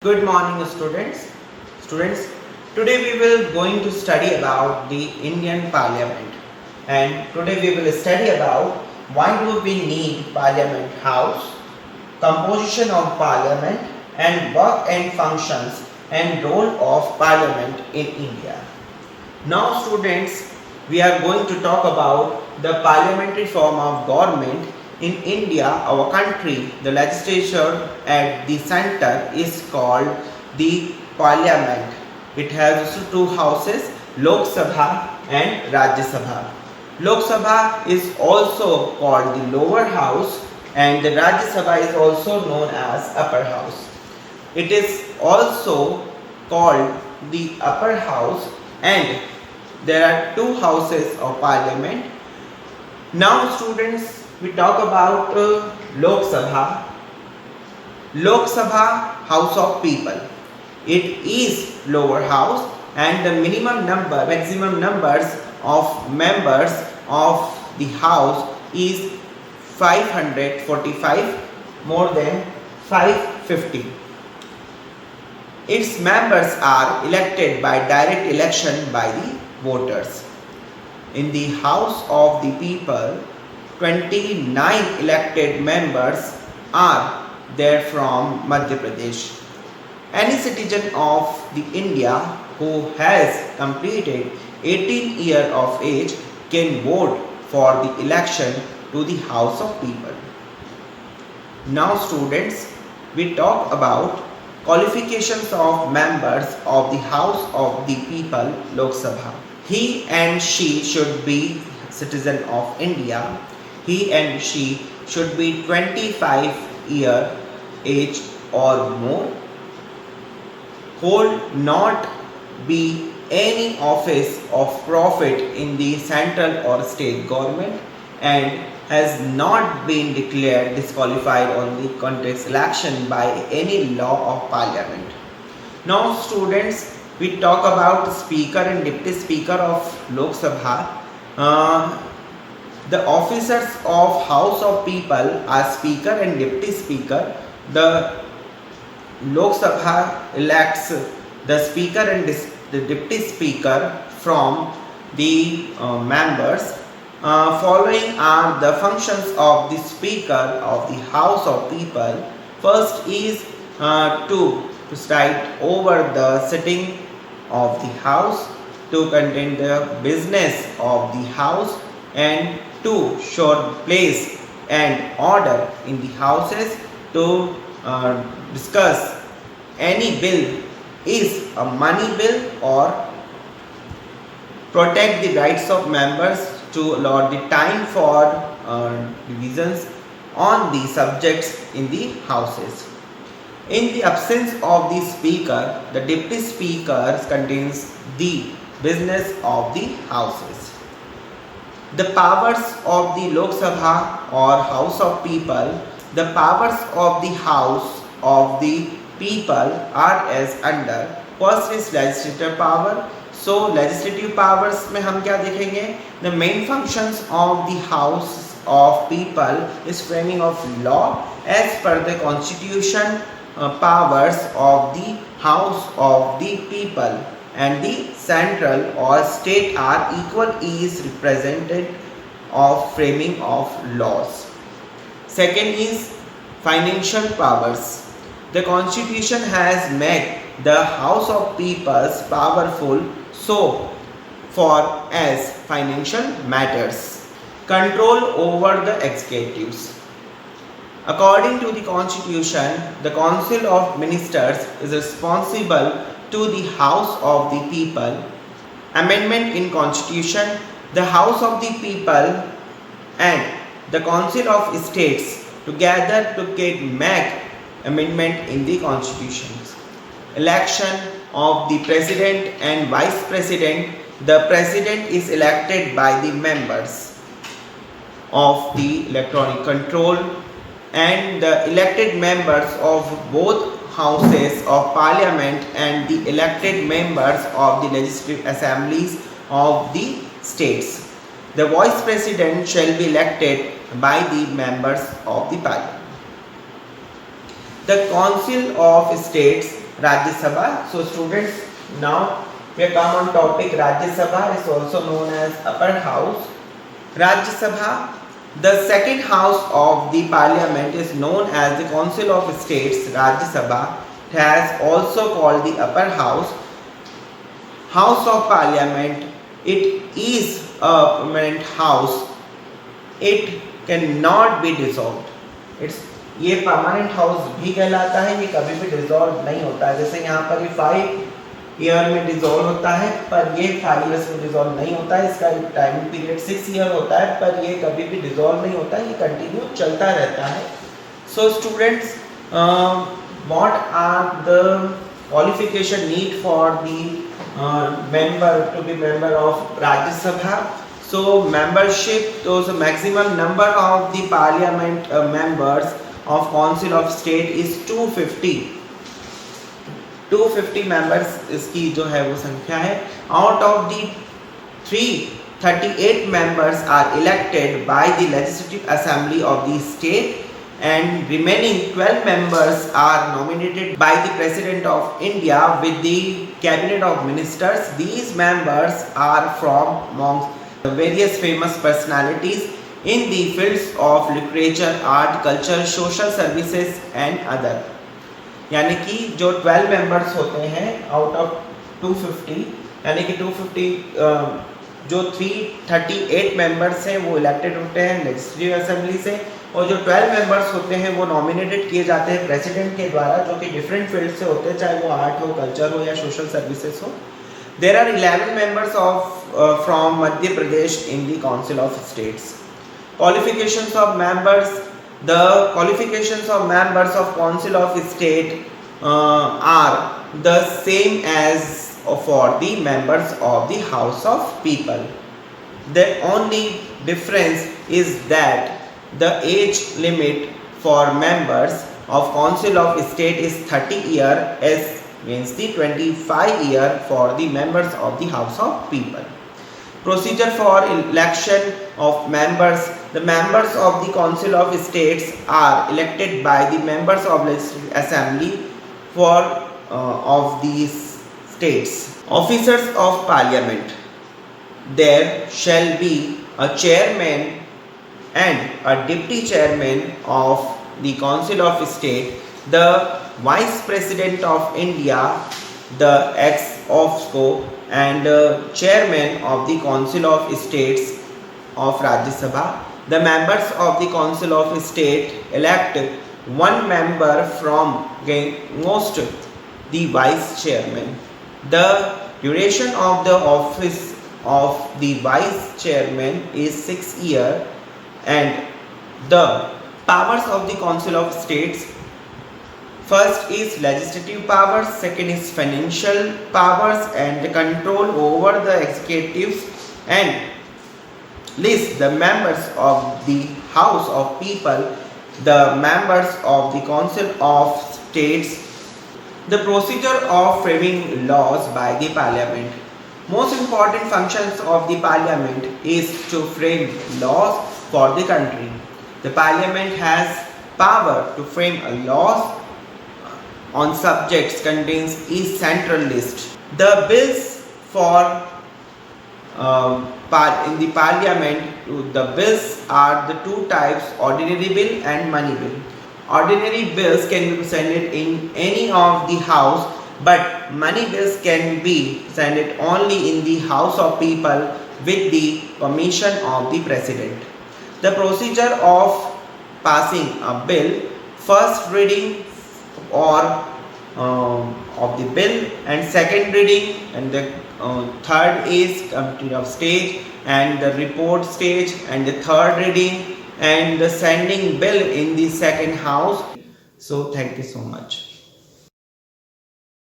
Good morning students. Students, today we will going to study about the Indian Parliament, and today we will study about why do we need Parliament House, composition of Parliament and work and functions and role of Parliament in India. Now students, we are going to talk about the parliamentary form of government in India, our country. The legislature at the center is called the parliament. It has also two houses, Lok Sabha and Rajya Sabha. Lok Sabha is also called the lower house and the Rajya Sabha is also known as upper house. It is also called the upper house, and there are two houses of parliament. Now students, we talk about Lok Sabha. Lok Sabha, House of People. It is lower house and the maximum numbers of members of the house is 545, more than 550. Its members are elected by direct election by the voters. In the House of the People, 29 elected members are there from Madhya Pradesh. Any citizen of the India who has completed 18 years of age can vote for the election to the House of People. Now students, we talk about qualifications of members of the House of the People, Lok Sabha. He and she should be citizen of India. He and she should be 25 year age or more. Hold not be any office of profit in the central or state government and has not been declared disqualified on the contest election by any law of parliament. Now students, we talk about speaker and deputy speaker of Lok Sabha. The officers of House of People are speaker and deputy speaker. The Lok Sabha elects the speaker and the deputy speaker from the members. Following are the functions of the speaker of the House of People. First is to preside over the sitting of the house, to conduct the business of the house, and to show place and order in the houses, to discuss any bill is a money bill or protect the rights of members, to allot the time for divisions on the subjects in the houses. In the absence of the speaker, the deputy speaker contains the business of the houses. The powers of the Lok Sabha or House of People. The powers of the House of the People are as under. First is legislative power. So legislative powers में हम क्या देखेंगे? The main functions of the House of People is framing of law as per the Constitution. Powers of the House of the People and the central or state are equal is represented of framing of laws. Second is financial powers. The Constitution has made the House of Peoples powerful so far as financial matters. Control over the executives. According to the Constitution, the Council of Ministers is responsible to the House of the People. Amendment in Constitution. The House of the People and the Council of States together to make amendment in the Constitution. Election of the President and Vice President. The President is elected by the members of the electronic control, and the elected members of both houses of parliament and the elected members of the legislative assemblies of the states. The vice president shall be elected by the members of the parliament. The Council of States Rajya Sabha. So students, now we come on topic Rajya Sabha is also known as upper house. Rajya Sabha, the second house of the parliament, is known as the Council of States. Rajya Sabha has also called the upper house. House of Parliament, it is a permanent house. It cannot be dissolved. It's ये permanent house भी कहलाता है, ये कभी भी dissolve नहीं होता है. जैसे यहाँ पर ये 5 ईयर में डिसॉल्व होता है, पर ये 5 इयर्स में डिसॉल्व नहीं होता है. इसका टाइम पीरियड 6 ईयर होता है, पर ये कभी भी डिसॉल्व नहीं होता है, ये कंटिन्यू चलता रहता है. So students, what are the qualification need for the member to be member of Rajya Sabha? So membership, those maximum number of the parliament members of Council of State is 250. 250 members इसकी जो है वो संख्या है. Out of the 338 members are elected by the Legislative Assembly of the state, and remaining 12 members are nominated by the President of India with the Cabinet of Ministers. These members are from amongst the various famous personalities in the fields of literature, art, culture, social services and other. यानी कि जो 12 members होते हैं out of 250, यानी कि 250 जो 338 members हैं वो elected होते हैं legislative assembly से, और जो 12 members होते हैं वो nominated किए जाते हैं president के द्वारा, जो कि different fields से होते हैं, चाहे वो art हो, culture हो या social services हो. There are 11 members from Madhya Pradesh in the Council of States. Qualifications of members. The qualifications of members of Council of State are the same as for the members of the House of People. The only difference is that the age limit for members of Council of State is 30 years, as means the 25 year for the members of the House of People. Procedure for election of members. The members of the Council of States are elected by the members of Legislative Assembly of these states. Officers of Parliament. There shall be a chairman and a deputy chairman of the Council of State. The Vice President of India, the ex officio, and chairman of the Council of States of Rajya Sabha. The members of the Council of State elect one member from amongst the vice chairman. The duration of the office of the vice chairman is 6 years, and the powers of the Council of States. First is legislative powers, second is financial powers and the control over the executives, and list the members of the House of People, the members of the Council of States. The procedure of framing laws by the Parliament. Most important functions of the Parliament is to frame laws for the country. The Parliament has power to frame laws on subjects contains is central list. The bills for in the Parliament, the bills are the two types: ordinary bill and money bill. Ordinary bills can be presented in any of the house, but money bills can be presented only in the House of People with the permission of the President. The procedure of passing a bill: first reading of the bill, and second reading, and the third is committee of stage and the report stage, and the third reading and the sending bill in the second house. So thank you so much.